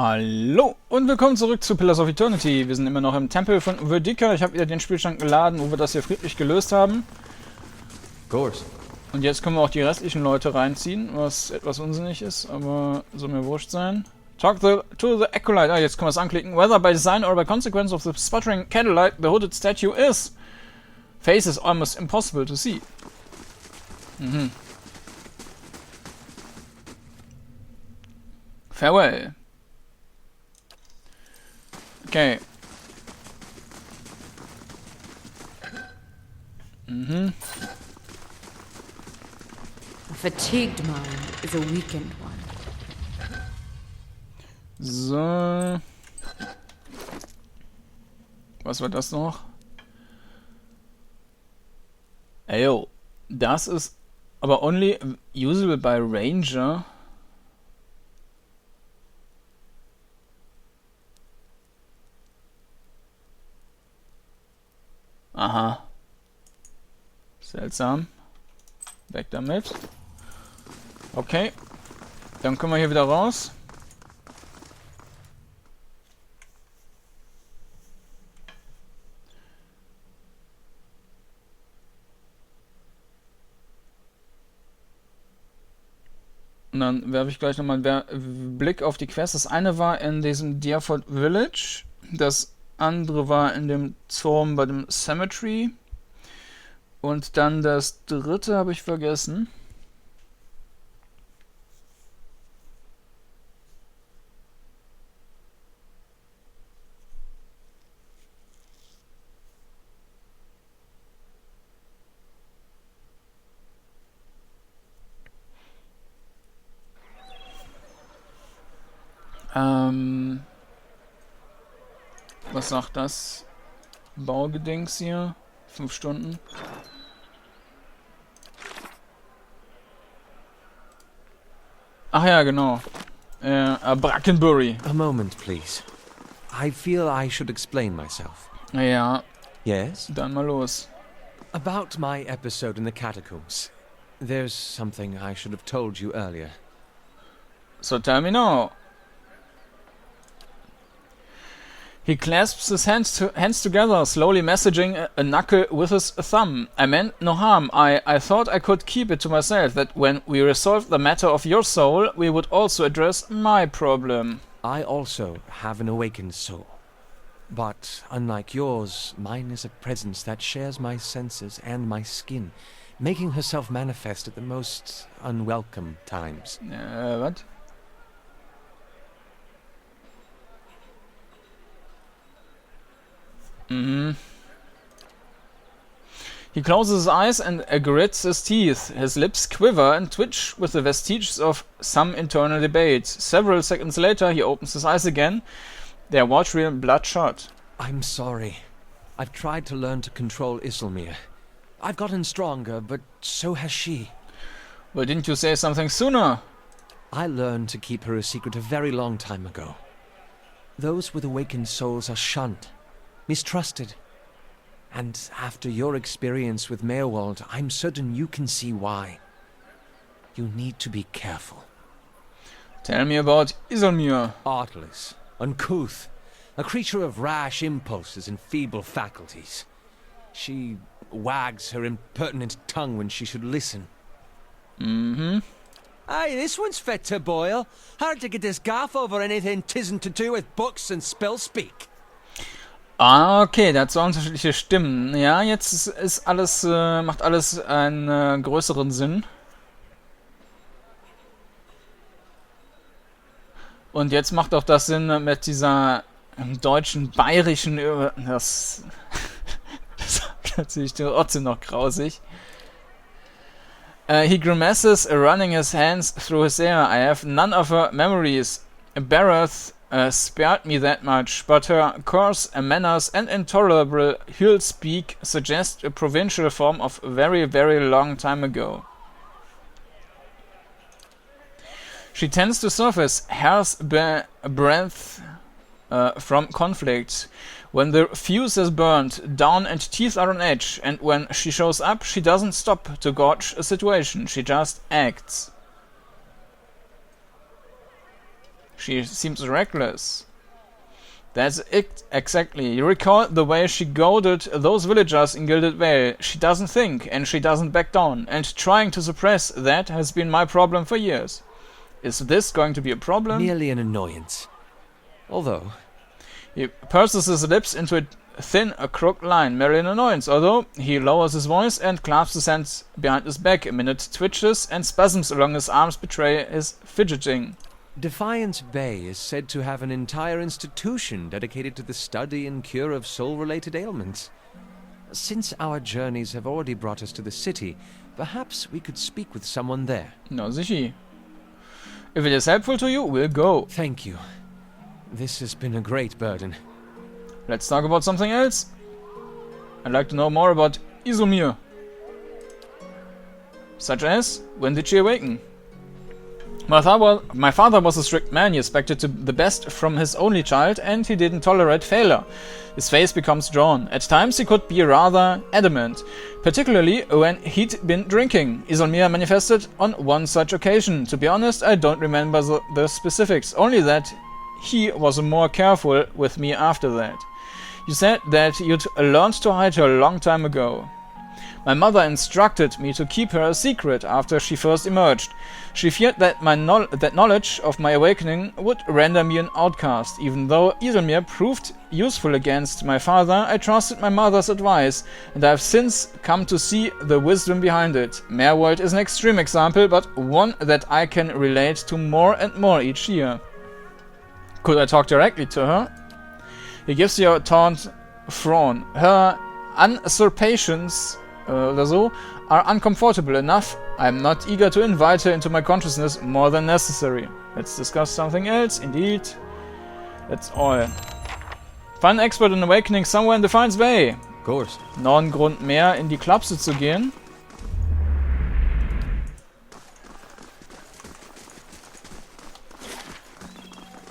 Hallo und willkommen zurück zu Pillars of Eternity. Wir sind immer noch im Tempel von Verdammten. Ich habe wieder den Spielstand geladen, wo wir das hier friedlich gelöst haben. Und jetzt können wir auch die restlichen Leute reinziehen, was etwas unsinnig ist, aber soll mir wurscht sein. Talk to the Acolyte. Ah, jetzt können wir es anklicken. Whether by design or by consequence of the sputtering candlelight, the hooded statue is. Face is almost impossible to see. Farewell. Okay. A fatigued mind is a weakened one. So. Was war das noch? Ayo. Das ist aber only usable by Ranger. Aha. Seltsam. Weg damit. Okay. Dann können wir hier wieder raus. Und dann werfe ich gleich nochmal einen Blick auf die Quest. Das eine war in diesem Deerford Village. Das andere war in dem Turm bei dem Cemetery. Und dann das dritte habe ich vergessen. Was sagt das? Baugedings hier. 5 Stunden. Ach ja, genau. Brackenbury. A moment, please. I feel I should explain myself. Ja, Yes? dann mal los. About my episode in the catacombs. There's something I should have told you earlier. So tell me now. He clasps his hands together, slowly massaging a knuckle with his thumb. I meant no harm. I thought I could keep it to myself, that when we resolved the matter of your soul, we would also address my problem. I also have an awakened soul. But unlike yours, mine is a presence that shares my senses and my skin, making herself manifest at the most unwelcome times. Was? He closes his eyes and grits his teeth. His lips quiver and twitch with the vestiges of some internal debate. Several seconds later, he opens his eyes again. Their watery bloodshot. I'm sorry. I've tried to learn to control Isilmir. I've gotten stronger, but so has she. Well, didn't you say something sooner? I learned to keep her a secret a very long time ago. Those with awakened souls are shunned, mistrusted. And after your experience with Meerwald, I'm certain you can see why. You need to be careful. Tell me about Isilmir. Artless, uncouth, a creature of rash impulses and feeble faculties. She wags her impertinent tongue when she should listen. Aye, this one's fit to boil. Hard to get this gaff over anything tisn't to do with books and spell speak. Ah, okay, der hat so unterschiedliche Stimmen. Ja, jetzt ist alles, macht alles einen größeren Sinn. Und jetzt macht auch das Sinn mit dieser deutschen, bayerischen, das ist natürlich trotzdem noch grausig. He grimaces, running his hands through his hair. I have none of her memories. Bareth spared me that much, but her coarse manners and intolerable heel speak suggest a provincial form of very, very long time ago. She tends to surface hair's breadth from conflict. When the fuse is burned down and teeth are on edge, and when she shows up, she doesn't stop to gauge a situation, she just acts. She seems reckless. That's it, exactly. You recall the way she goaded those villagers in Gilded Vale. She doesn't think, and she doesn't back down. And trying to suppress that has been my problem for years. Is this going to be a problem? Merely an annoyance. Although... He purses his lips into a thin, crooked line, merely an annoyance, although he lowers his voice and clasps his hands behind his back. A minute twitches and spasms along his arms betray his fidgeting. Defiance Bay is said to have an entire institution dedicated to the study and cure of soul-related ailments. Since our journeys have already brought us to the city, perhaps we could speak with someone there. No, sicher. If it is helpful to you, we'll go. Thank you. This has been a great burden. Let's talk about something else. I'd like to know more about Izumir. Such as, when did she awaken? My father was a strict man. He expected the best from his only child, and he didn't tolerate failure. His face becomes drawn. At times he could be rather adamant, particularly when he'd been drinking. Izumir manifested on one such occasion. To be honest, I don't remember the specifics, only that he was more careful with me after that. You said that you'd learned to hide her a long time ago. My mother instructed me to keep her a secret after she first emerged. She feared that that knowledge of my awakening would render me an outcast. Even though Izumir proved useful against my father, I trusted my mother's advice, and I have since come to see the wisdom behind it. Maimed is an extreme example, but one that I can relate to more and more each year. Could I talk directly to her? He gives you a taunt frown. Her usurpations are uncomfortable enough. I'm not eager to invite her into my consciousness more than necessary. Let's discuss something else. Indeed. That's all. Find an expert in awakening somewhere in Defiance Bay. Of course. Noch ein Grund mehr, in die Klapse zu gehen.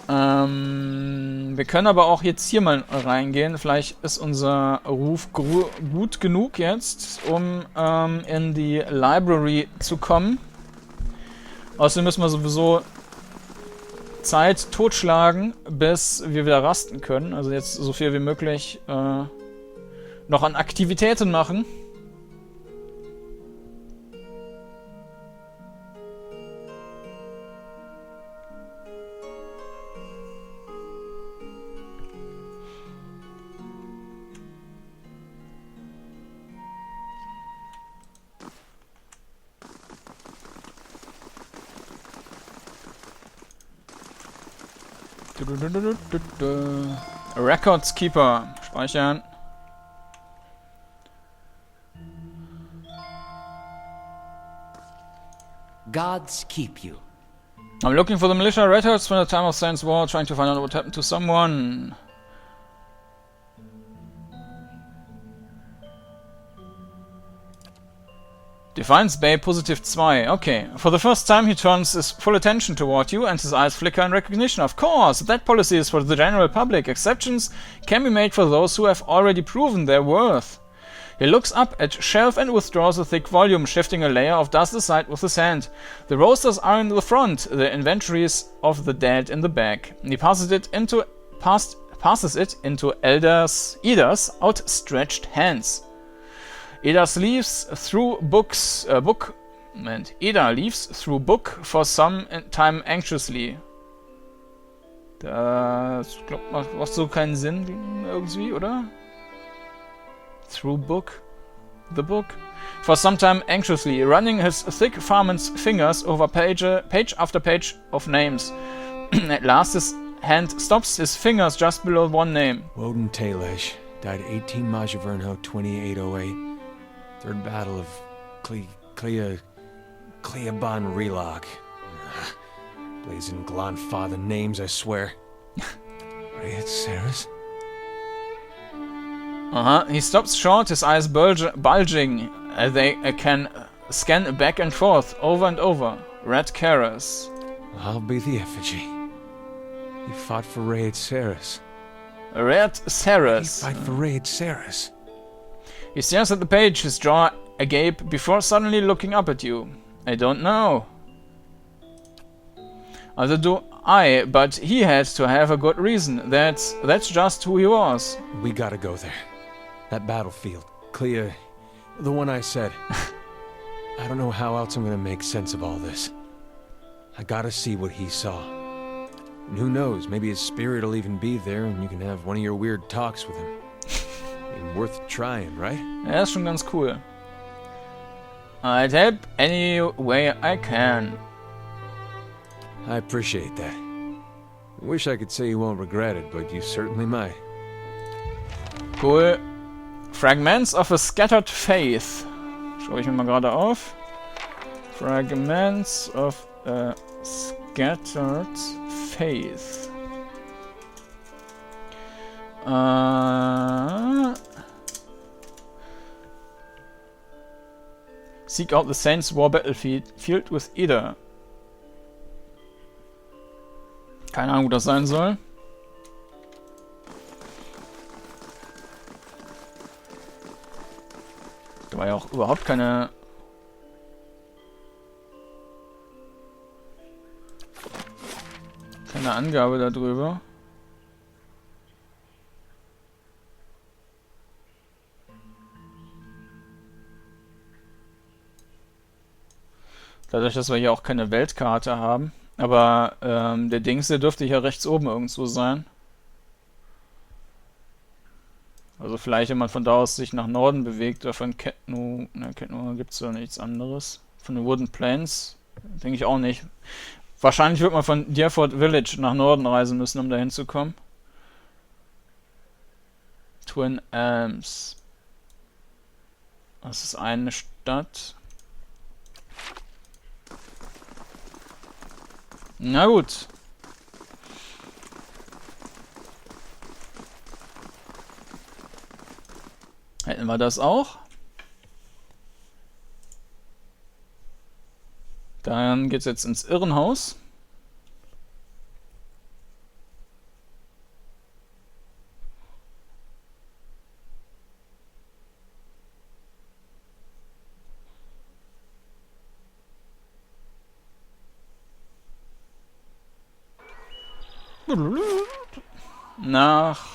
Wir können aber auch jetzt hier mal reingehen. Vielleicht ist unser Ruf gut genug jetzt, um in die Library zu kommen. Außerdem müssen wir sowieso Zeit totschlagen, bis wir wieder rasten können. Also jetzt so viel wie möglich noch an Aktivitäten machen. Records Keeper. Speichern. Gods keep you. I'm looking for the militia records from the time of Saints War, trying to find out what happened to someone. Defiance Bay positive 2. Okay. For the first time he turns his full attention toward you and his eyes flicker in recognition. Of course, that policy is for the general public. Exceptions can be made for those who have already proven their worth. He looks up at shelf and withdraws a thick volume, shifting a layer of dust aside with his hand. The rosters are in the front, the inventories of the dead in the back. He passes it into Ida's outstretched hands. Ida leaves through book for some time anxiously. Das macht so keinen Sinn irgendwie, oder? Through book? The book? For some time anxiously, running his thick Fragments fingers over page after page of names. At last his hand stops, his fingers just below one name. Woden Tailish died 18 Majavernho 2808. Third Battle of Cleaban Relock. Blazing Glonfather names, I swear. Riot Saris? He stops short, his eyes bulging. They can scan back and forth, over and over. Red Karas. I'll be the effigy. He fought for Raid Saris. Red Saris. He fight for Raid Saris. He stares at the page, his jaw agape, before suddenly looking up at you. I don't know. Also du But he had to have a good reason. That's just who he was. We gotta go there. That battlefield. Clea, the one I said. I don't know how else I'm gonna make sense of all this. I gotta see what he saw. And who knows, maybe his spirit will even be there and you can have one of your weird talks with him. Ain't worth trying, right? Ja, ist schon ganz cool. I'd help any way I can. I appreciate that. Wish I could say you won't regret it, but you certainly might. Cool. Fragments of a Scattered Faith. Schreibe ich mir mal gerade auf. Fragments of a Scattered Faith. Seek out the Saints' War Battlefield filled with either. Keine Ahnung, wo das sein soll. Da war ja auch überhaupt keine Angabe darüber. Dadurch, dass wir hier auch keine Weltkarte haben. Aber der Dings, der dürfte hier rechts oben irgendwo sein. Also vielleicht, wenn man von da aus sich nach Norden bewegt, oder von Ketnu... Ne, Ketnu gibt es ja nichts anderes. Von den Wooden Plains denke ich auch nicht. Wahrscheinlich wird man von Deerford Village nach Norden reisen müssen, um da hinzukommen. Twin Elms. Das ist eine Stadt. Na gut. Hätten wir das auch. Dann geht's jetzt ins Irrenhaus. Nach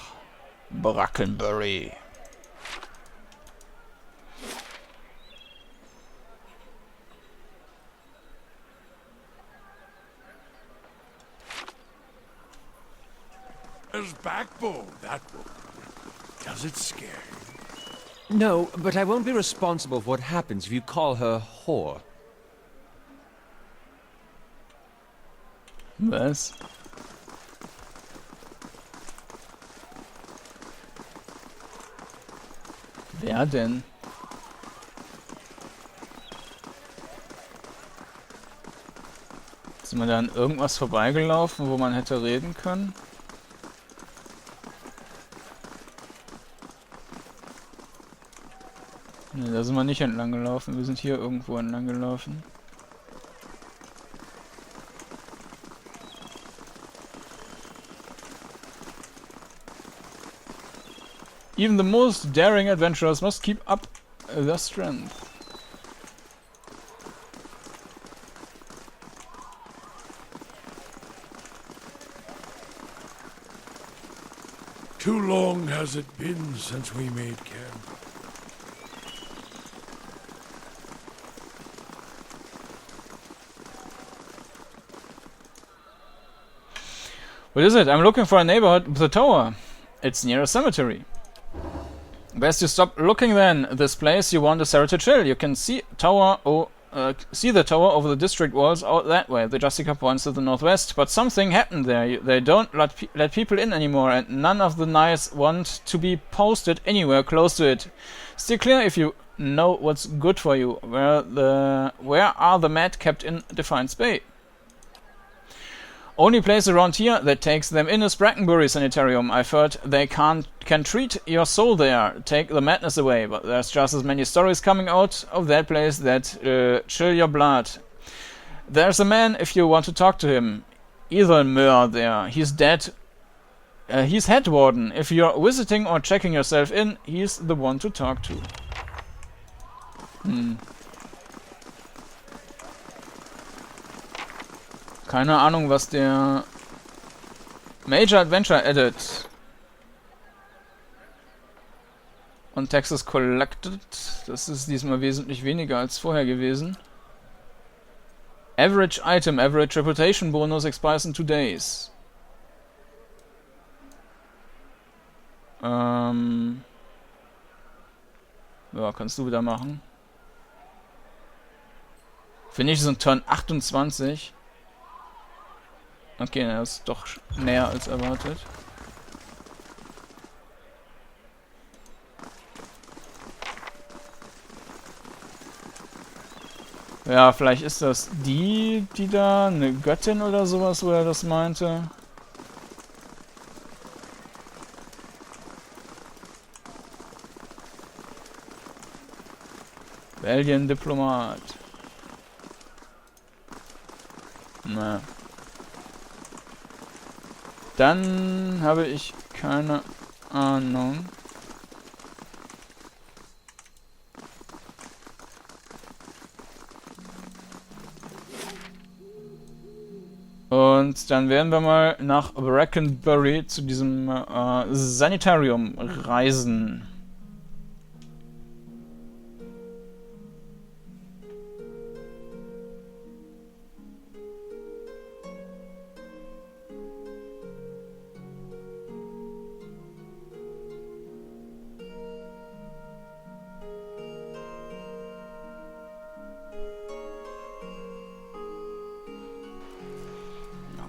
Brackenbury. His backbone, that woman. Does it scare you? No, but I won't be responsible for what happens if you call her whore. Was? Wer denn? Sind wir da an irgendwas vorbeigelaufen, wo man hätte reden können? Ne, da sind wir nicht entlang gelaufen. Wir sind hier irgendwo entlang gelaufen. Even the most daring adventurers must keep up their strength. Too long has it been since we made camp. What is it? I'm looking for a neighborhood with a tower. It's near a cemetery. Best you stop looking then. This place you want is heritage hill. You can see see the tower over the district walls out that way. The Jessica points to the northwest. But something happened there. They don't let people in anymore, and none of the knights want to be posted anywhere close to it. Steer clear if you know what's good for you. Where are the mad kept in Defiance Bay? Only place around here that takes them in is Brackenbury Sanitarium. I've heard they can treat your soul there, take the madness away, but there's just as many stories coming out of that place that chill your blood. There's a man if you want to talk to him. Ethelmer there. He's dead. He's head warden. If you're visiting or checking yourself in, he's the one to talk to. Keine Ahnung, was der Major Adventure added. Und Taxes collected. Das ist diesmal wesentlich weniger als vorher gewesen. Average Item, Average Reputation Bonus expires in 2 days. Ja, kannst du wieder machen. Finde ich so ein Turn 28. Okay, er ist doch näher als erwartet. Ja, vielleicht ist das die da, eine Göttin oder sowas, wo er das meinte. Belgien Diplomat. Na. Dann habe ich keine Ahnung. Und dann werden wir mal nach Brackenbury zu diesem Sanitarium reisen.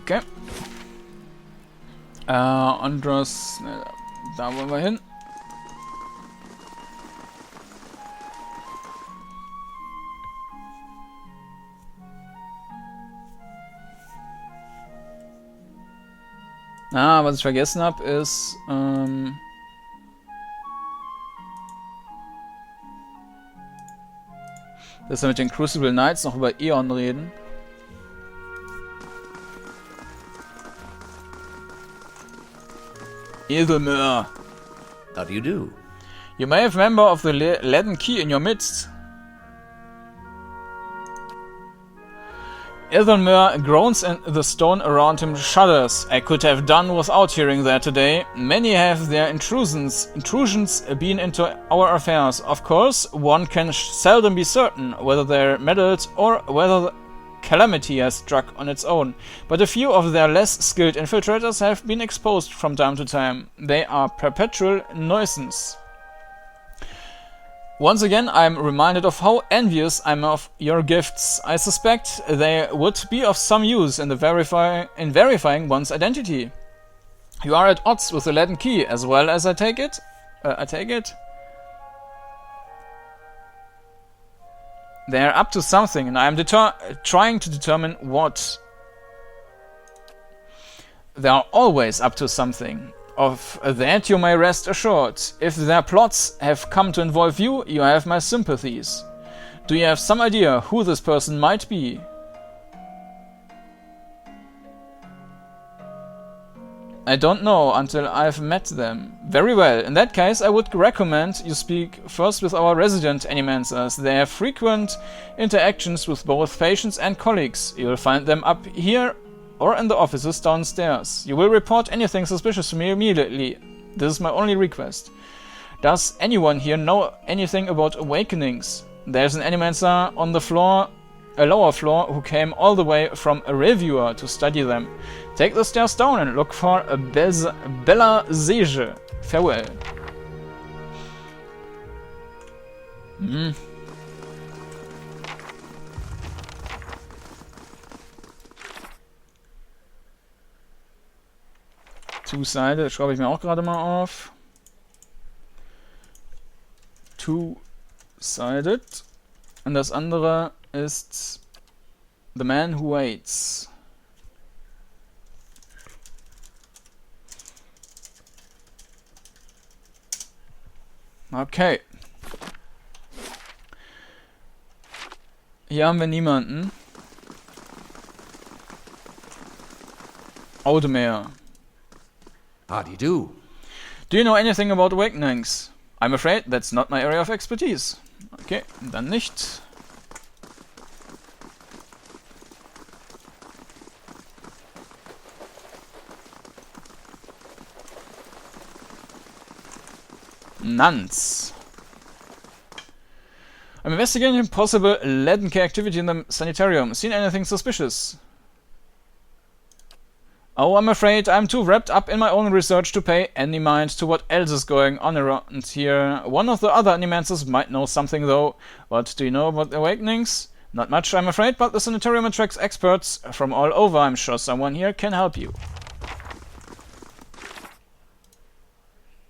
Okay. Andros, da wollen wir hin. Was ich vergessen habe, ist, dass wir mit den Crucible Knights noch über Eon reden. Ethelmer. How do you do? You may have a member of the leaden key in your midst. Ethelmer groans and the stone around him shudders. I could have done without hearing that today. Many have their intrusions been into our affairs. Of course, one can seldom be certain whether they're meddled or whether calamity has struck on its own, but a few of their less skilled infiltrators have been exposed from time to time. They are perpetual nuisance. Once again, I'm reminded of how envious I'm of your gifts. I suspect they would be of some use in verifying one's identity. You are at odds with the leaden key, as well as I take it. They are up to something, and I am trying to determine what. They are always up to something. Of that you may rest assured. If their plots have come to involve you, you have my sympathies. Do you have some idea who this person might be? I don't know until I've met them. Very well. In that case, I would recommend you speak first with our resident animancers. They have frequent interactions with both patients and colleagues. You'll find them up here or in the offices downstairs. You will report anything suspicious to me immediately. This is my only request. Does anyone here know anything about awakenings? There's an animancer on the floor, a lower floor, who came all the way from a reviewer to study them. Take the stairs down and look for a Bella Sege. Farewell. Two-sided, schreibe ich mir auch gerade mal auf. Two-sided. Und das andere ist The Man Who Waits. Okay. Hier haben wir niemanden. Ausserdem. How do you do? Do you know anything about awakenings? I'm afraid that's not my area of expertise. Okay, dann nicht. Nuns. I'm investigating possible Leadenke activity in the sanitarium. Seen anything suspicious? Oh, I'm afraid I'm too wrapped up in my own research to pay any mind to what else is going on around here. One of the other animancers might know something though. What do you know about awakenings? Not much, I'm afraid, but the sanitarium attracts experts from all over. I'm sure someone here can help you.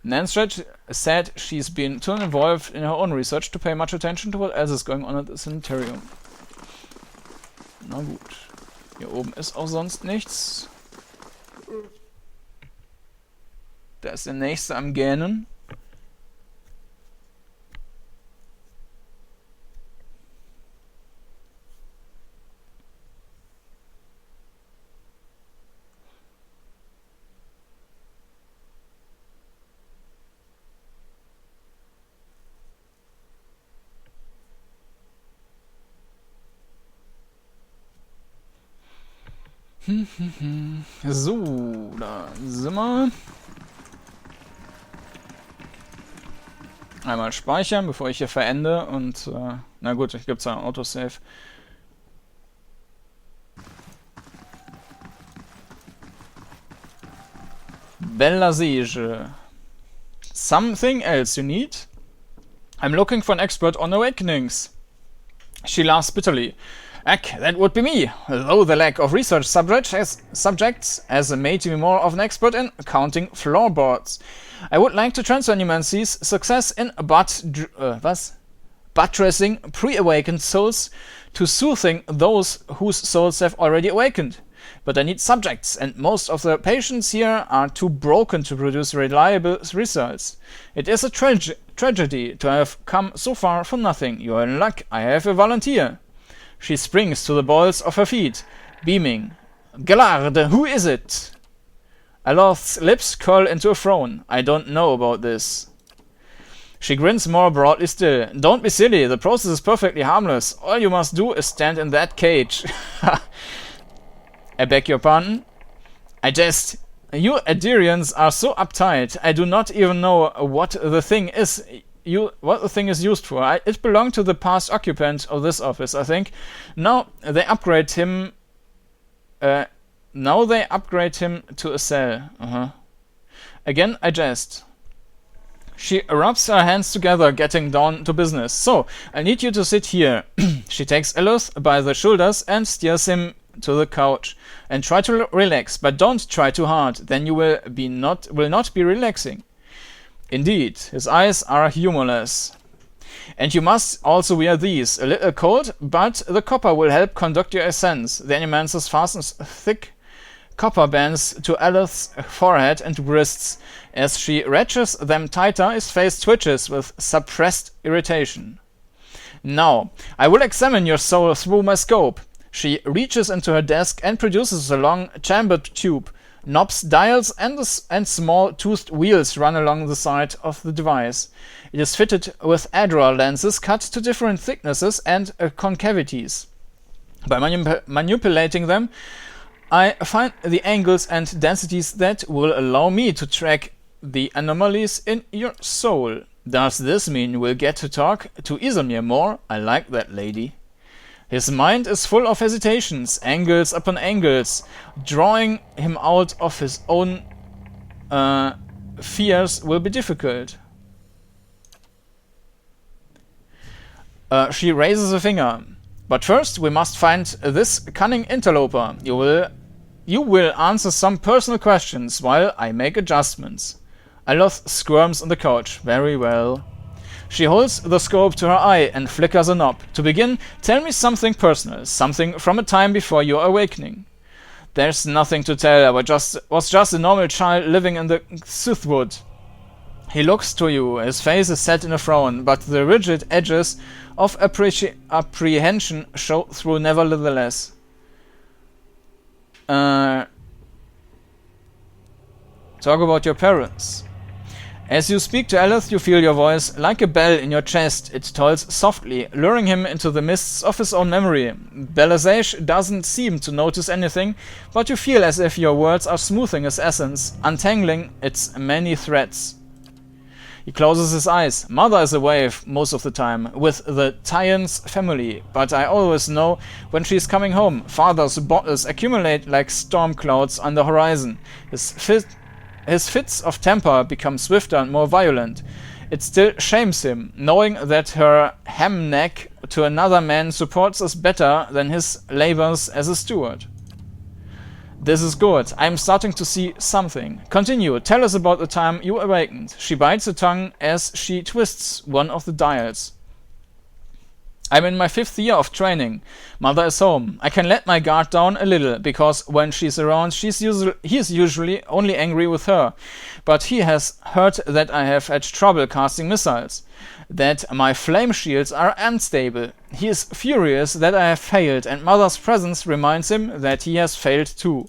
Nanstretch said she's been too involved in her own research to pay much attention to what else is going on at the sanitarium. Na gut. Hier oben ist auch sonst nichts. Da ist der nächste am Gähnen. So, da sind wir. Einmal speichern, bevor ich hier verende und na gut, ich gibt's ja ein Autosave. Bella Siege. Something else you need? I'm looking for an expert on awakenings. She laughs bitterly. Heck, that would be me. Though the lack of research subjects has made me more of an expert in counting floorboards. I would like to transfer Nemancy's success in buttressing pre-awakened souls to soothing those whose souls have already awakened. But I need subjects, and most of the patients here are too broken to produce reliable results. It is a tragedy to have come so far for nothing. You are in luck. I have a volunteer. She springs to the balls of her feet, beaming. Galarde, who is it? Aloth's lips curl into a frown. I don't know about this. She grins more broadly still. Don't be silly, the process is perfectly harmless. All you must do is stand in that cage. I beg your pardon? I jest. You Adirians are so uptight. I do not even know what the thing is used for. It belonged to the past occupant of this office, I think. Now they upgrade him to a cell. Again, I jest. She rubs her hands together, getting down to business. So, I need you to sit here. She takes Eloth by the shoulders and steers him to the couch. And try to relax, but don't try too hard. Then you will not be relaxing. Indeed, his eyes are humorless. And you must also wear these. A little cold, but the copper will help conduct your essence. The animancers fastens thick copper bands to Eloth's forehead and wrists. As she wrenches them tighter, his face twitches with suppressed irritation. Now, I will examine your soul through my scope. She reaches into her desk and produces a long chambered tube. Knobs, dials, and small toothed wheels run along the side of the device. It is fitted with Adra lenses cut to different thicknesses and concavities. By manipulating them, I find the angles and densities that will allow me to track the anomalies in your soul. Does this mean we'll get to talk to Isomir more? I like that lady. His mind is full of hesitations, angles upon angles. Drawing him out of his own fears will be difficult. She raises a finger. But first we must find this cunning interloper. You will answer some personal questions while I make adjustments. Aloth squirms on the couch. Very well. She holds the scope to her eye and flickers a knob. To begin, tell me something personal, something from a time before your awakening. There's nothing to tell. I was just a normal child living in the Sithwood. He looks to you. His face is set in a frown, but the rigid edges of apprehension show through nevertheless. Talk about your parents. As you speak to Aloth, you feel your voice like a bell in your chest. It tolls softly, luring him into the mists of his own memory. Belasage doesn't seem to notice anything, but you feel as if your words are smoothing his essence, untangling its many threads. He closes his eyes. Mother is away most of the time, with the Tyrant's family, but I always know when she's coming home. Father's bottles accumulate like storm clouds on the horizon. His fits of temper become swifter and more violent. It still shames him, knowing that her ham neck to another man supports us better than his labors as a steward. This is good. I'm starting to see something. Continue. Tell us about the time you awakened. She bites her tongue as she twists one of the dials. I'm in my 5th year of training. Mother is home. I can let my guard down a little, because when she's around, he's usually only angry with her. But he has heard that I have had trouble casting missiles, that my flame shields are unstable. He is furious that I have failed, and Mother's presence reminds him that he has failed too.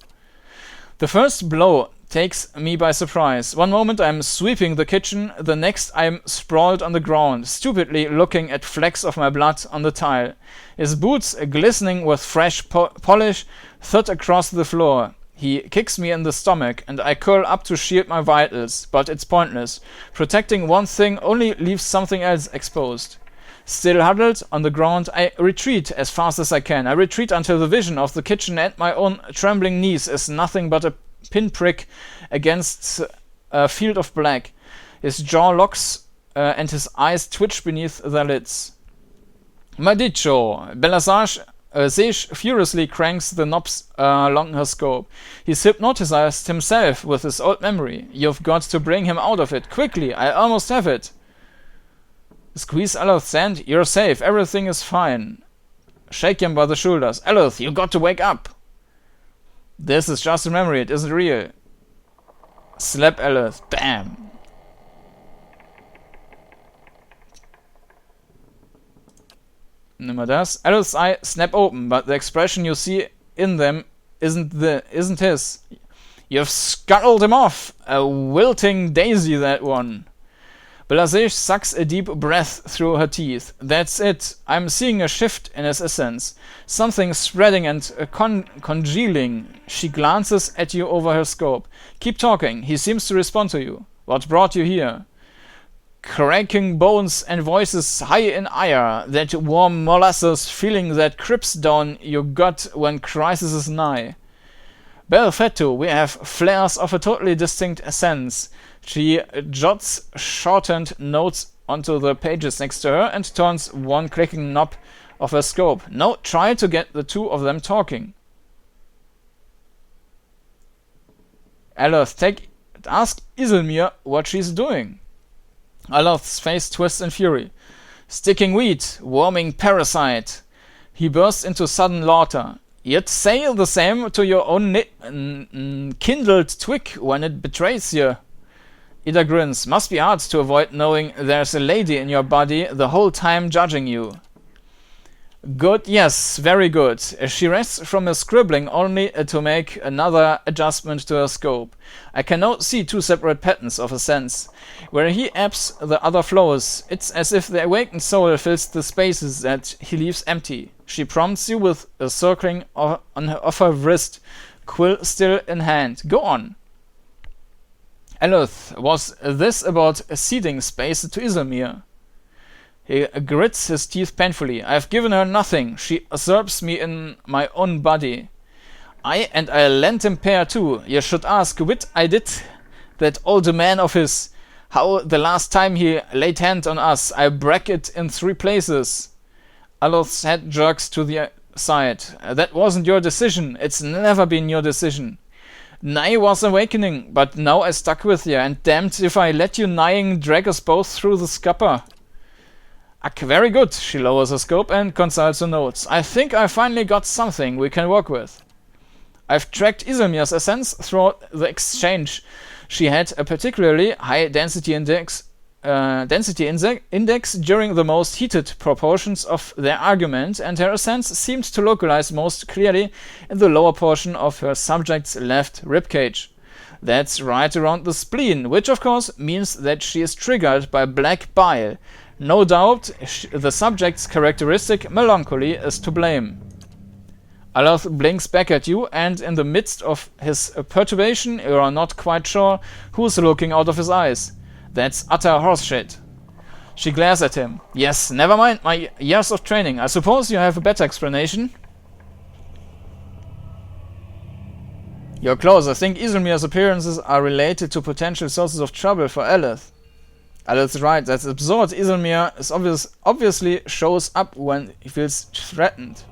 The first blow takes me by surprise. One moment I'm sweeping the kitchen, the next I'm sprawled on the ground, stupidly looking at flecks of my blood on the tile. His boots, glistening with fresh polish, thud across the floor. He kicks me in the stomach, and I curl up to shield my vitals, but it's pointless. Protecting one thing only leaves something else exposed. Still huddled on the ground, I retreat as fast as I can. I retreat until the vision of the kitchen and my own trembling knees is nothing but a pinprick against a field of black. His jaw locks and his eyes twitch beneath their lids. Madicho! Belasage furiously cranks the knobs along her scope. He's hypnotized himself with his old memory. You've got to bring him out of it. Quickly, I almost have it. Squeeze Eloth's hand. You're safe. Everything is fine. Shake him by the shoulders. Eloth, you got to wake up. This is just a memory. It isn't real. Slap Eloth. Bam. Nimm mal das. Eloth's eyes snap open, but the expression you see in them isn't his. You've scuttled him off. A wilting daisy, that one. Belasage sucks a deep breath through her teeth. That's it. I'm seeing a shift in his essence. Something spreading and congealing. She glances at you over her scope. Keep talking. He seems to respond to you. What brought you here? Cracking bones and voices high in ire. That warm molasses feeling that creeps down your gut when crisis is nigh. Belfetto, we have flares of a totally distinct sense. She jots shortened notes onto the pages next to her and turns one clicking knob of her scope. Now try to get the two of them talking. Eloth, ask Isilmir what she's doing. Eloth's face twists in fury. Sticking weed, warming parasite. He bursts into sudden laughter. You'd say the same to your own kindled twig when it betrays you. Ida grins. Must be hard to avoid knowing there's a lady in your body the whole time judging you. Good, yes, very good. She rests from her scribbling only to make another adjustment to her scope. I can now see two separate patterns of a sense. Where he ebbs, the other flows. It's as if the awakened soul fills the spaces that he leaves empty. She prompts you with a circling of her wrist, quill still in hand. Go on. Eloth, was this about ceding space to Isilmir? He grits his teeth painfully. I've given her nothing. She usurps me in my own body. I lent him pair too. You should ask what I did that old man of his. How the last time he laid hand on us, I break it in 3 places. Eloth's head jerks to the side. That wasn't your decision. It's never been your decision. Nye was awakening, but now I stuck with you, and damned if I let you nying drag us both through the scupper. Very good. She lowers her scope and consults her notes. I think I finally got something we can work with. I've tracked Isilmir's essence throughout the exchange. She had a particularly high density index during the most heated proportions of their argument, and her essence seemed to localize most clearly in the lower portion of her subject's left ribcage. That's right around the spleen, which of course means that she is triggered by black bile. No doubt the subject's characteristic melancholy is to blame. Eloth blinks back at you, and in the midst of his perturbation you are not quite sure who's looking out of his eyes. That's utter horseshit. She glares at him. Yes, never mind my years of training. I suppose you have a better explanation? You're close. I think Isilmir's appearances are related to potential sources of trouble for Eleth. Eleth's right. That's absurd. Isilmir is obviously shows up when he feels threatened.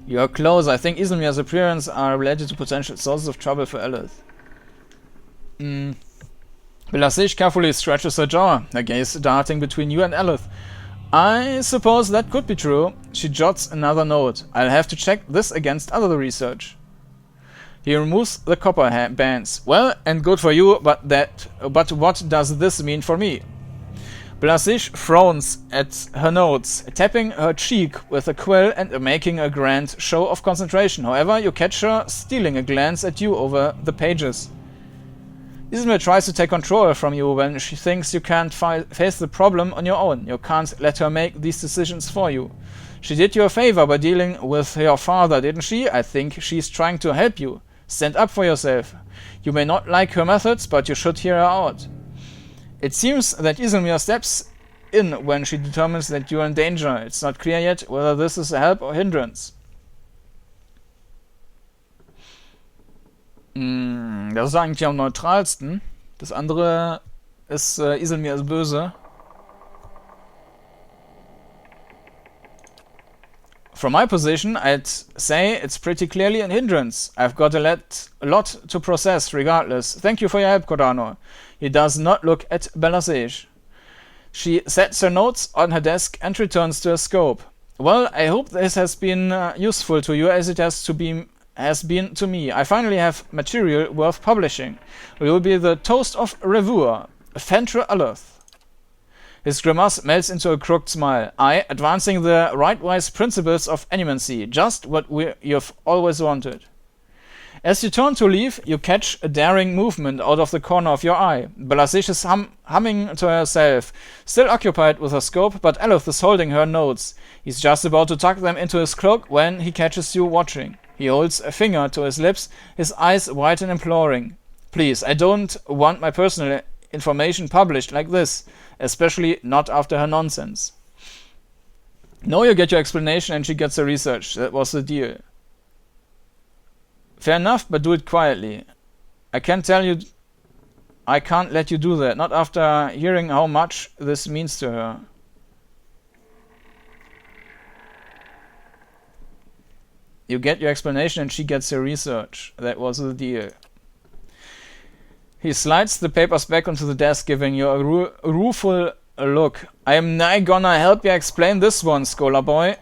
You're close. I think Isilmir's appearances are related to potential sources of trouble for Eleth. Belasish carefully stretches her jaw, her gaze darting between you and Eleth. I suppose that could be true. She jots another note. I'll have to check this against other research. He removes the copper bands. Well, and good for you, but what does this mean for me? Belasish frowns at her notes, tapping her cheek with a quill and making a grand show of concentration. However, you catch her stealing a glance at you over the pages. Ismir tries to take control from you when she thinks you can't face the problem on your own. You can't let her make these decisions for you. She did you a favor by dealing with your father, didn't she? I think she's trying to help you. Stand up for yourself. You may not like her methods, but you should hear her out. It seems that Isilmir steps in when she determines that you are in danger. It's not clear yet whether this is a help or hindrance. Das ist eigentlich am neutralsten. Das andere ist Isilmir ist böse. From my position, I'd say it's pretty clearly a hindrance. I've got a lot to process regardless. Thank you for your help, Kordanor. He does not look at Belasish. She sets her notes on her desk and returns to her scope. Well, I hope this has been useful to you as it has been to me. I finally have material worth publishing. We will be the toast of Revua, Fentre Aleth. His grimace melts into a crooked smile. Advancing the right-wise principles of animancy, just what you've always wanted. As you turn to leave, you catch a daring movement out of the corner of your eye. Belasish is humming to herself, still occupied with her scope, but Aleth is holding her notes. He's just about to tuck them into his cloak when he catches you watching. He holds a finger to his lips, his eyes wide and imploring. Please, I don't want my personal information published like this, especially not after her nonsense. No, you get your explanation and she gets the research. That was the deal. Fair enough, but do it quietly. I can't let you do that, not after hearing how much this means to her. You get your explanation and she gets her research. That was the deal. He slides the papers back onto the desk, giving you a rueful look. I am nigh gonna help you explain this one, scholar boy.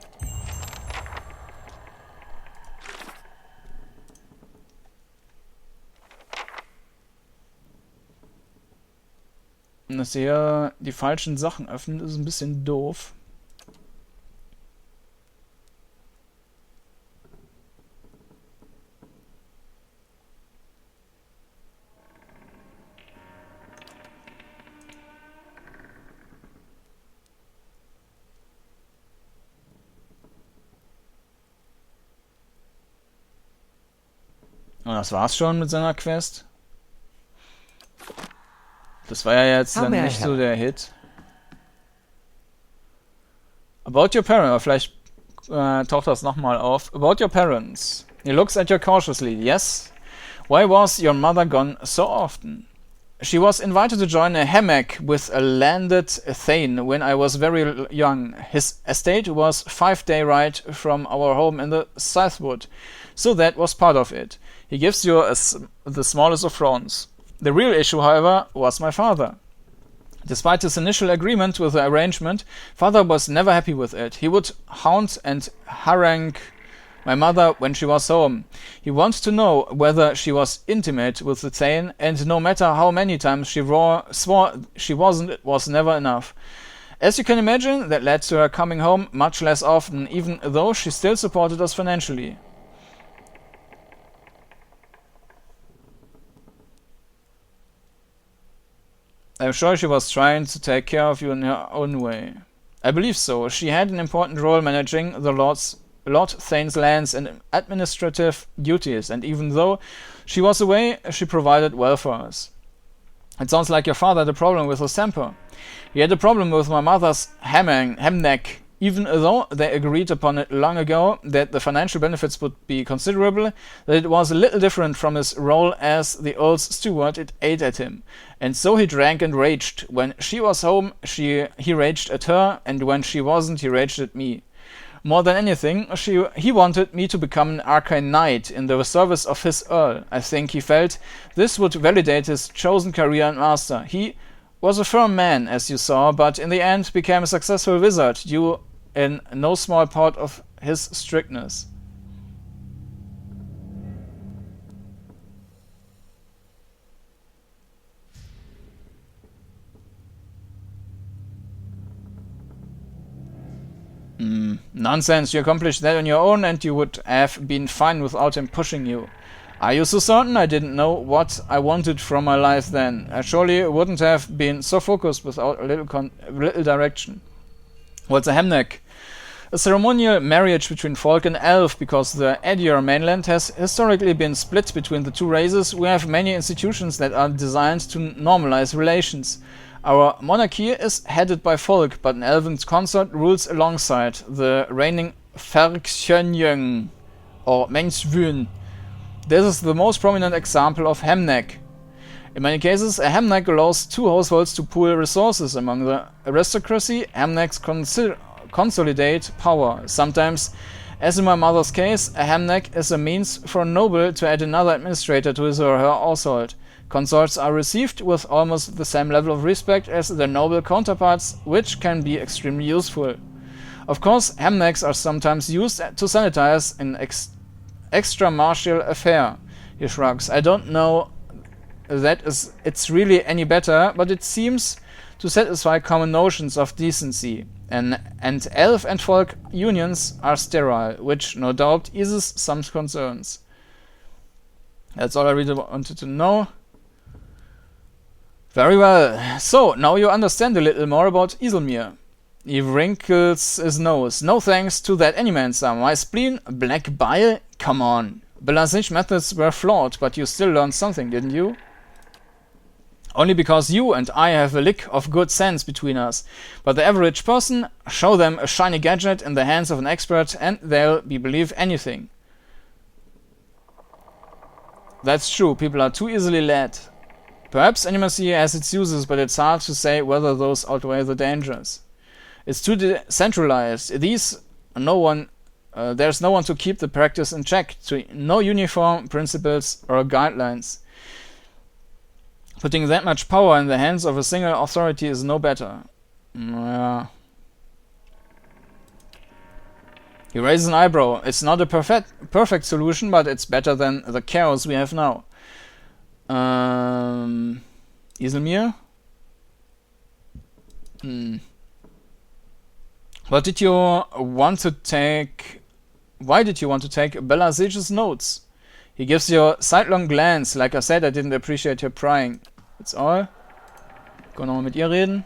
Dass er die falschen Sachen öffnet, ist ein bisschen doof. Und das war's schon mit seiner Quest. Das war ja jetzt dann nicht so der Hit. About your parents, vielleicht taucht das nochmal auf. About your parents. He looks at you cautiously. Yes? Why was your mother gone so often? She was invited to join a hammock with a landed Thane when I was very young. His estate was 5-day ride from our home in the Southwood, so that was part of it. He gives you the smallest of frowns. The real issue, however, was my father. Despite his initial agreement with the arrangement, father was never happy with it. He would hound and harangue my mother when she was home. He wanted to know whether she was intimate with the Thane, and no matter how many times she swore she wasn't, it was never enough. As you can imagine, that led to her coming home much less often, even though she still supported us financially. I'm sure she was trying to take care of you in her own way. I believe so. She had an important role managing the Lord Thane's lands and administrative duties, and even though she was away, she provided well for us. It sounds like your father had a problem with his temper. He had a problem with my mother's hamneck, even though they agreed upon it long ago that the financial benefits would be considerable, that it was a little different from his role as the old steward. It ate at him. And so he drank and raged. When she was home, he raged at her, and when she wasn't, he raged at me. More than anything, he wanted me to become an arcane knight in the service of his earl. I think he felt this would validate his chosen career and master. He was a firm man, as you saw, but in the end became a successful wizard, due in no small part of his strictness. Nonsense, you accomplished that on your own and you would have been fine without him pushing you. Are you so certain? I didn't know what I wanted from my life then. I surely wouldn't have been so focused without a little direction. What's a hemneck? A ceremonial marriage between folk and elf. Because the Edior mainland has historically been split between the two races, we have many institutions that are designed to normalize relations. Our monarchy is headed by folk, but an elven consort rules alongside the reigning Verdammten or Maimed. This is the most prominent example of hemneck. In many cases, a hemneck allows two households to pool resources. Among the aristocracy, hemnecks consolidate power. Sometimes, as in my mother's case, a hemneck is a means for a noble to add another administrator to his or her household. Consorts are received with almost the same level of respect as their noble counterparts, which can be extremely useful. Of course, hemnecks are sometimes used to sanitize an extra-martial affair. He shrugs. I don't know that it's really any better, but it seems to satisfy common notions of decency. And elf and folk unions are sterile, which no doubt eases some concerns. That's all I really wanted to know. Very well. So, now you understand a little more about Isilmir. He wrinkles his nose. No thanks to that any man, sir. My spleen? Black bile? Come on. Balancing methods were flawed, but you still learned something, didn't you? Only because you and I have a lick of good sense between us. But the average person, show them a shiny gadget in the hands of an expert and they'll believe anything. That's true, people are too easily led. Perhaps animacy has its uses, but it's hard to say whether those outweigh the dangers. It's too decentralized. There's no one to keep the practice in check, no uniform principles or guidelines. Putting that much power in the hands of a single authority is no better. Yeah. He raises an eyebrow. It's not a perfect solution, but it's better than the chaos we have now. Isilmir? Why did you want to take Bella Sage's notes? He gives you a sidelong glance. Like I said, I didn't appreciate her prying. That's all. Können wir nochmal mit ihr reden?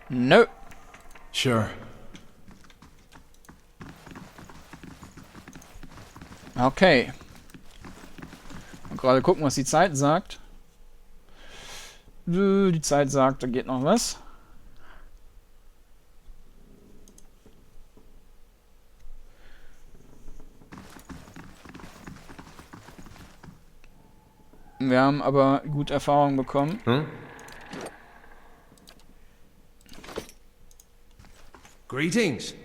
No. Sure. Okay. Mal gerade gucken, was die Zeit sagt. Die Zeit sagt, da geht noch was. Wir haben aber gut Erfahrung bekommen. Greetings.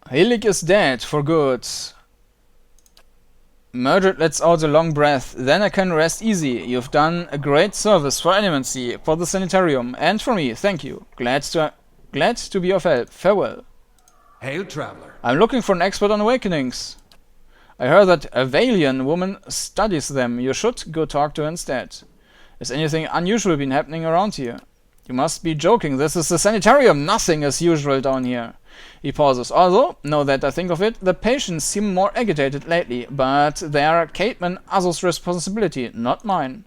Helig is dead for good. Murdered lets out a long breath. Then I can rest easy. You've done a great service for Animancy, for the Sanitarium, and for me. Thank you. Glad to be of help. Farewell. Hail, traveler. I'm looking for an expert on awakenings. I heard that a Valian woman studies them. You should go talk to her instead. Has anything unusual been happening around here? You must be joking. This is the Sanitarium. Nothing is usual down here. He pauses. Although, now that I think of it, the patients seem more agitated lately, but they are Caitman Azul's responsibility, not mine.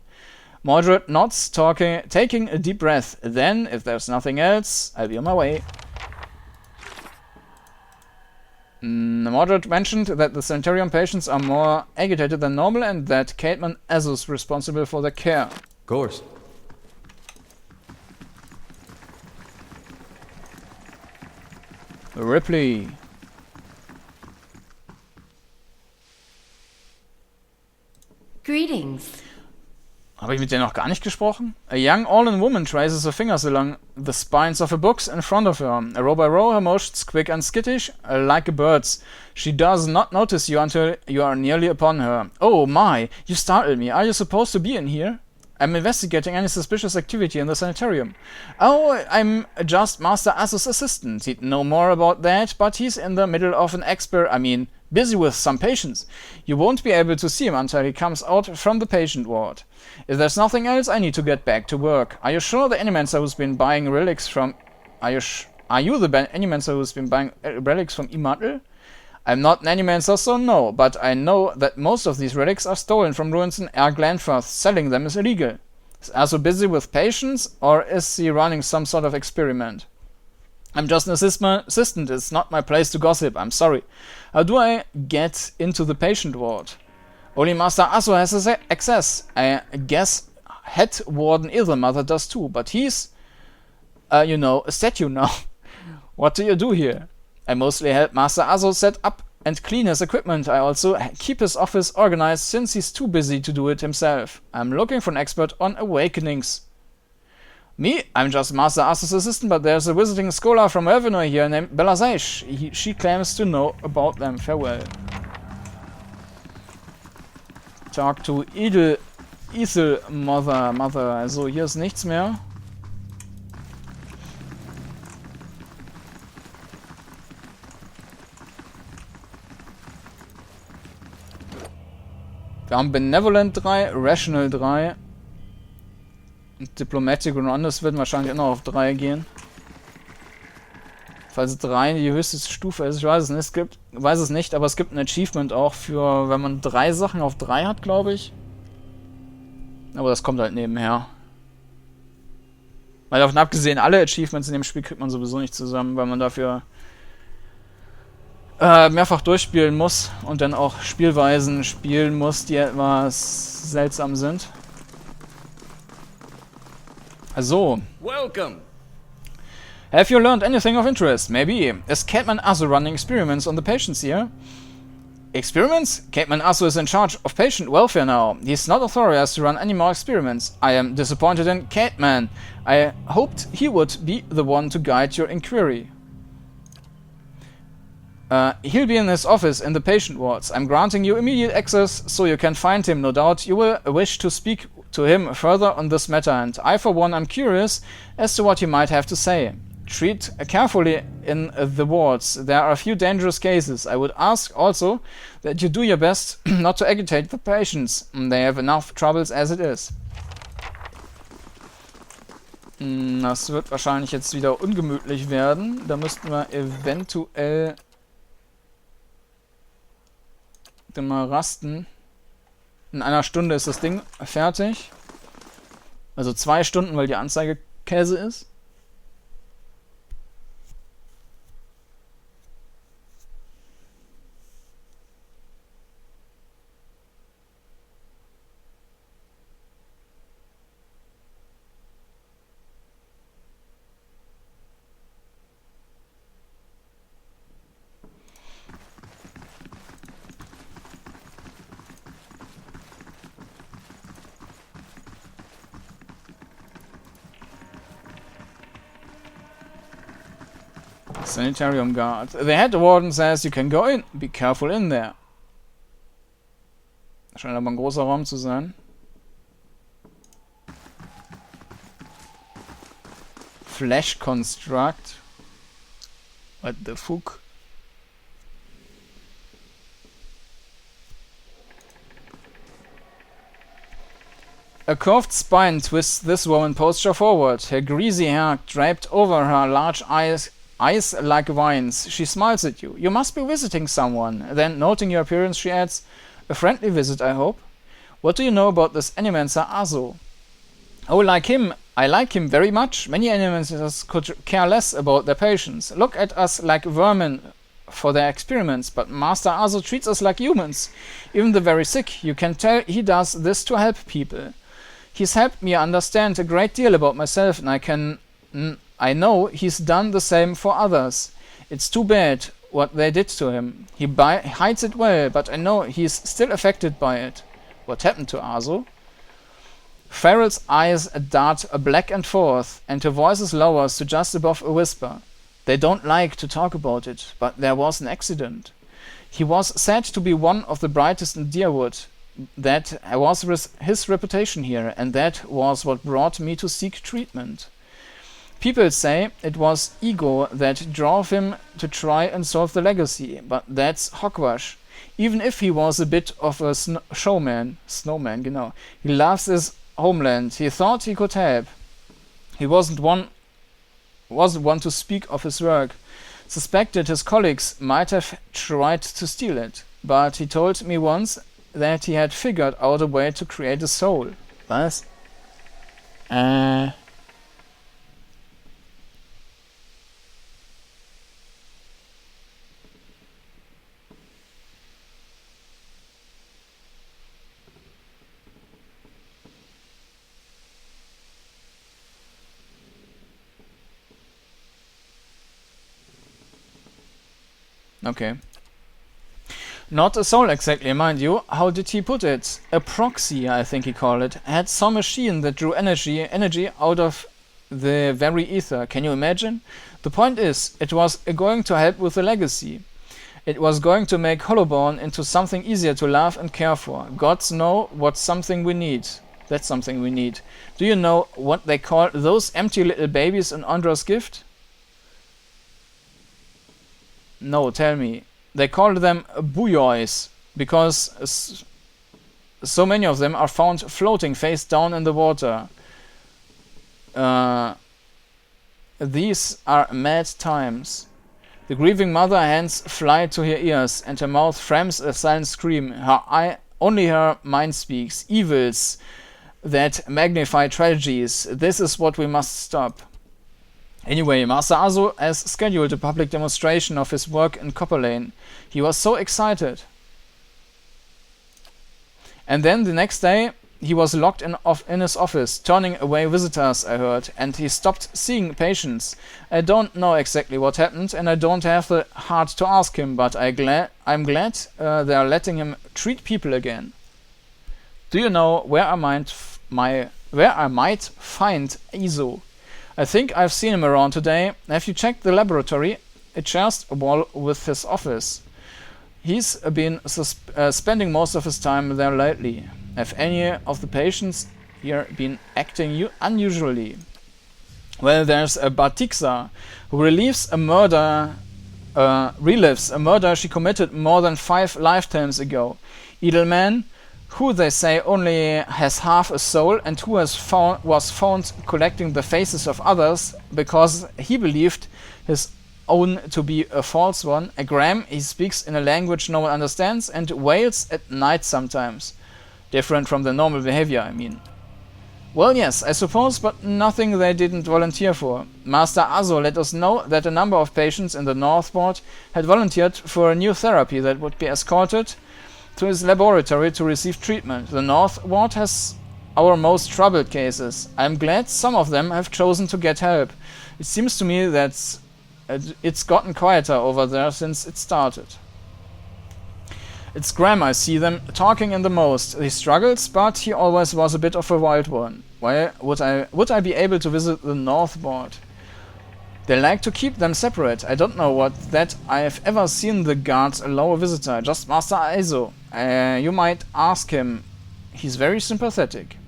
Mordred nods, taking a deep breath. Then, if there's nothing else, I'll be on my way. Mordred mentioned that the sanitarium patients are more agitated than normal and that Caitman is responsible for their care. Of course. Ripley. Greetings. Habe ich mit der noch gar nicht gesprochen? A young all-in woman traces her fingers along the spines of her books in front of her. Row by row, her motions quick and skittish, like a bird's. She does not notice you until you are nearly upon her. Oh my, you startled me. Are you supposed to be in here? I'm investigating any suspicious activity in the sanitarium. Oh, I'm just Master Asus' assistant. He'd know more about that, but he's in the middle of an busy with some patients. You won't be able to see him until he comes out from the patient ward. If there's nothing else, I need to get back to work. Are you sure the Animancer who's been buying relics from... Are you the Animancer who's been buying relics from Imatl? I'm not an Animancer, so no, but I know that most of these relics are stolen from ruins in Glanforth. Selling them is illegal. Is Asu busy with patients, or is he running some sort of experiment? I'm just an assistant. It's not my place to gossip. I'm sorry. How do I get into the patient ward? Only Master Asu has access. I guess Head Warden Ilmother does too, but he's, a statue now. What do you do here? I mostly help Master Asu set up and clean his equipment. I also keep his office organized since he's too busy to do it himself. I'm looking for an expert on awakenings. Me? I'm just Master Asus' assistant, but there's a visiting scholar from Elvenor here named Belasaish. She claims to know about them. Farewell. Talk to Ethel Mother. Also hier ist nichts mehr. Wir haben Benevolent 3, Rational 3. Diplomatic und anders werden wahrscheinlich auch noch auf 3 gehen. Falls 3 die höchste Stufe ist, ich weiß es nicht, aber es gibt ein Achievement auch für, wenn man 3 Sachen auf 3 hat, glaube ich. Aber das kommt halt nebenher. Weil davon abgesehen, alle Achievements in dem Spiel kriegt man sowieso nicht zusammen, weil man dafür mehrfach durchspielen muss und dann auch Spielweisen spielen muss, die etwas seltsam sind. Also. Welcome. Have you learned anything of interest? Maybe. Is Caitman Asu running experiments on the patients here? Experiments? Caitman Asu is in charge of patient welfare now. He's not authorized to run any more experiments. I am disappointed in Caitman. I hoped he would be the one to guide your inquiry. He'll be in his office in the patient wards. I'm granting you immediate access so you can find him. No doubt you will wish to speak to him further on this matter, and I for one am curious as to what he might have to say. Treat carefully in the wards. There are a few dangerous cases. I would ask also that you do your best not to agitate the patients. They have enough troubles as it is. Das wird wahrscheinlich jetzt wieder ungemütlich werden. Da müssten wir eventuell dann mal rasten. In einer Stunde ist das Ding fertig. Also 2 Stunden, weil die Anzeige Käse ist. Sanitarium guard. The head warden says you can go in. Be careful in there. Scheint aber ein großer Raum zu sein. Flash Construct. What the fuck? A curved spine twists this woman posture forward, her greasy hair draped over her large eyes like vines. She smiles at you. You must be visiting someone. Then, noting your appearance, she adds, a friendly visit, I hope. What do you know about this Animancer Asu? Oh, like him. I like him very much. Many Animancers could care less about their patients. Look at us like vermin for their experiments, but Master Azo treats us like humans. Even the very sick, you can tell he does this to help people. He's helped me understand a great deal about myself, and I know he's done the same for others. It's too bad what they did to him. He hides it well, but I know he's still affected by it. What happened to Azo? Farrell's eyes dart back and forth, and her voice lowers to just above a whisper. They don't like to talk about it, but there was an accident. He was said to be one of the brightest in Deerwood. That was his reputation here, and that was what brought me to seek treatment. People say it was ego that drove him to try and solve the legacy, but that's hogwash. Even if he was a bit of a snowman, genau. He loves his homeland. He thought he could help. He wasn't one to speak of his work. Suspected his colleagues might have tried to steal it, but he told me once that he had figured out a way to create a soul. Was? Okay. Not a soul exactly, mind you. How did he put it? A proxy, I think he called it. Had some machine that drew energy out of the very ether. Can you imagine? The point is, it was going to help with the legacy. It was going to make Hollowborn into something easier to love and care for. Gods know what's something we need. That's something we need. Do you know what they call those empty little babies in Andra's gift? No, tell me. They call them buoys because so many of them are found floating face down in the water. These are mad times. The grieving mother hands fly to her ears, and her mouth frames a silent scream. Only her mind speaks. Evils that magnify tragedies. This is what we must stop. Anyway, Master Azo has scheduled a public demonstration of his work in Copper Lane. He was so excited. And then the next day, he was locked in his office, turning away visitors, I heard, and he stopped seeing patients. I don't know exactly what happened, and I don't have the heart to ask him, but I'm glad they are letting him treat people again. Do you know where I might find Azo? I think I've seen him around today. Have you checked the laboratory? It shares a wall with his office. He's been spending most of his time there lately. Have any of the patients here been acting unusually? Well, there's a Batiksa who relives a murder she committed more than 5 lifetimes ago. Edelman, who they say only has half a soul and who was found collecting the faces of others because he believed his own to be a false one. A Graham, he speaks in a language no one understands and wails at night sometimes. Different from the normal behavior, I mean. Well, yes, I suppose, but nothing they didn't volunteer for. Master Azo let us know that a number of patients in the North Ward had volunteered for a new therapy that would be escorted to his laboratory to receive treatment. The North Ward has our most troubled cases. I'm glad some of them have chosen to get help. It seems to me that it's gotten quieter over there since it started. It's Graham I see them talking in the most. He struggles, but he always was a bit of a wild one. Why would I be able to visit the North Ward? They like to keep them separate. I don't know what that I've ever seen the guards allow a visitor. Just Master Azo. You might ask him. He's very sympathetic.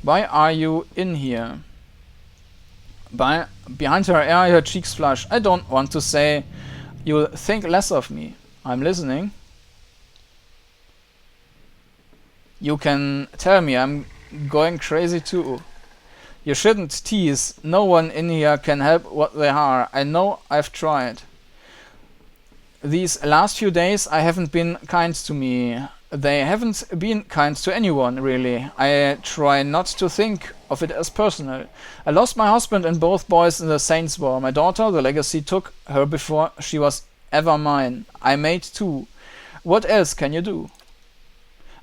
Why are you in here? Behind her ear, her cheeks flush. I don't want to say you'll think less of me. I'm listening. You can tell me I'm going crazy too. You shouldn't tease. No one in here can help what they are. I know I've tried. These last few days I haven't been kind to me. They haven't been kind to anyone, really. I try not to think of it as personal. I lost my husband and both boys in the Saints' War. My daughter, the legacy took her before she was ever mine. I made two. What else can you do?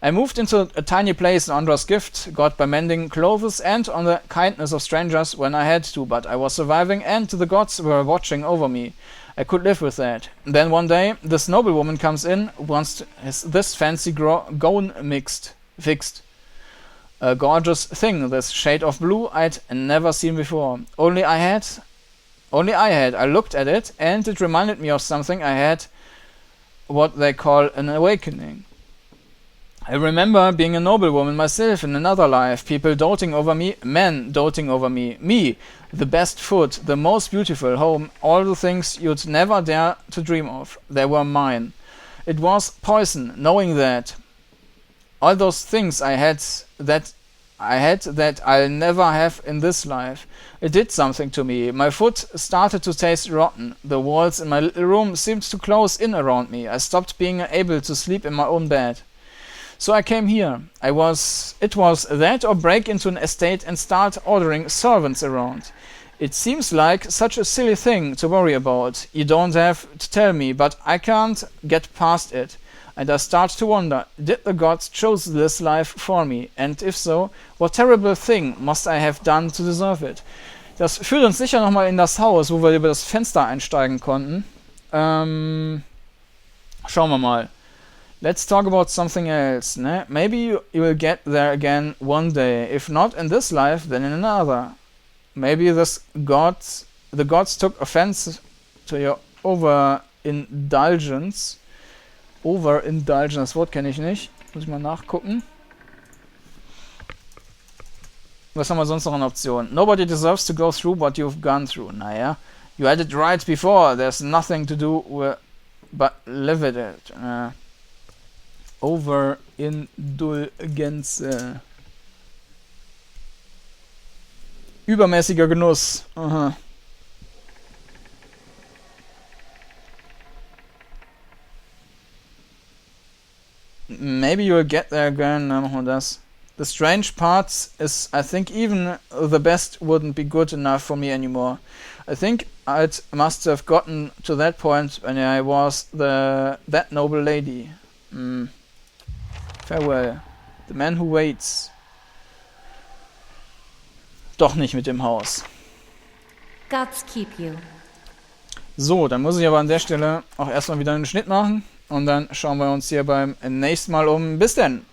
I moved into a tiny place in Andra's gift, got by mending clothes and on the kindness of strangers when I had to, but I was surviving and the gods were watching over me. I could live with that. Then one day, this noblewoman comes in, wants this fancy gown fixed. A gorgeous thing, this shade of blue I'd never seen before. Only I had. I looked at it, and it reminded me of something I had, what they call an awakening. I remember being a noblewoman myself in another life, people doting over me, men doting over me, the best food, the most beautiful home, all the things you'd never dare to dream of. They were mine. It was poison, knowing that. All those things I had that I'll never have in this life. It did something to me. My food started to taste rotten. The walls in my little room seemed to close in around me. I stopped being able to sleep in my own bed. So I came here. It was that or break into an estate and start ordering servants around. It seems like such a silly thing to worry about. You don't have to tell me, but I can't get past it. And I start to wonder, did the gods choose this life for me? And if so, what terrible thing must I have done to deserve it? Das führt uns sicher nochmal in das Haus, wo wir über das Fenster einsteigen konnten. Schauen wir mal. Let's talk about something else. Ne? Maybe you will get there again one day. If not in this life, then in another. Maybe the gods took offense to your overindulgence. Overindulgence, das Wort kenne ich nicht. Muss ich mal nachgucken. Was haben wir sonst noch an Optionen? Nobody deserves to go through what you've gone through. Naja, you had it right before. There's nothing to do with but live with it. Overindulgence. Übermäßiger Genuss. Aha. Maybe you'll get there again. Machen wir das. The strange part is, I think even the best wouldn't be good enough for me anymore. I think I must have gotten to that point when I was that noble lady. Farewell. The man who waits. Doch nicht mit dem Haus. Gods keep you. So, dann muss ich aber an der Stelle auch erstmal wieder einen Schnitt machen. Und dann schauen wir uns hier beim nächsten Mal um. Bis denn!